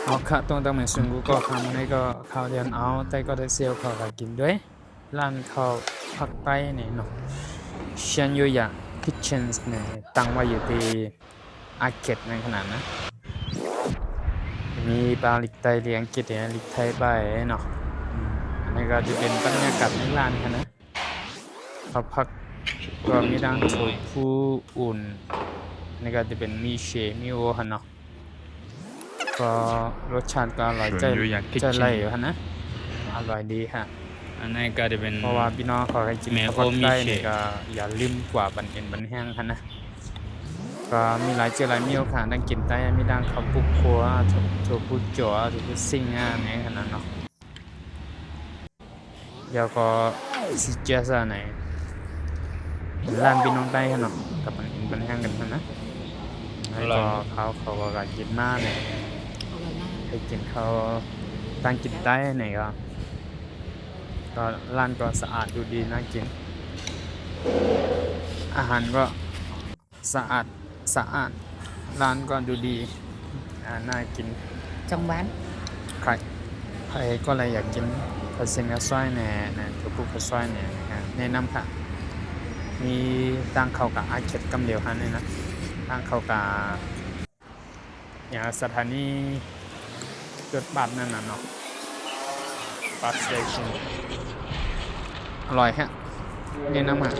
เอาค่ะตรงตำแหน่งส่วนกูก็ทำในก็ข้าวเรียนเอาแต่ก็ได้เซลล์ข้าวก็กินด้วยร้านข้าวภาคใต้เนี่ยเนาะเชียนอยู่อย่างคิทเช่นเนี่ยตั้งไว้อยู่ที่อาร์เกตในขนาดนะมีปลาลิกไตเลี้ยงกินเนี่ยลิกไทยไปเนาะอันนี้ก็จะเป็นบรรยากาศในร้านค่ะนะข้าวผักก็มีดังโชฟูอุ่นนี่ก็จะเป็นมีเชมีโอฮะเนาะก็รสชาติก็อร่อยใจไรอยู่ฮะนะอร่อยดีฮะอันนั้นก็จะเป็นเพราะว่าพี่น้องเขาให้กินข้าวผัดไต้นี่ก็อย่าลืมกว่าบันเอ็นบันแห้งฮะนะก็มีหลายเจอหลายมีโอกาสได้กินไต้มีดังข้าวปุกครัวถั่วปุจ๋อถั่วปุซิ่งในขนาดเนาะเดี๋ยวก็สิเจสไหนร้านพี่น้องไต้ขนาดกับบันเอ็นบันแห้งกันนะแล้วก็เขาก็กินมากเนี่ยให้กินเขาตั้งกินไต้ไหนก็ร้านก็สะอาดดูดีน่ากินอาหารก็สะอาดร้านก็ดูดีน่ากินtrong bán ใครใครก็เลยอยากกินผัดเส้นกระซ้อยแหน่นะถั่วปุกกระซ้อยแหน่นะครับแนะนำค่ะมีตั้งเข้ากับอาเขตกำเหลียวฮันเลยนะตั้งเข้ากับอย่างสถานีรถบัสนั่นน่ะเนาะบัสสเตชันอร่อยฮะแนะนำค่ะ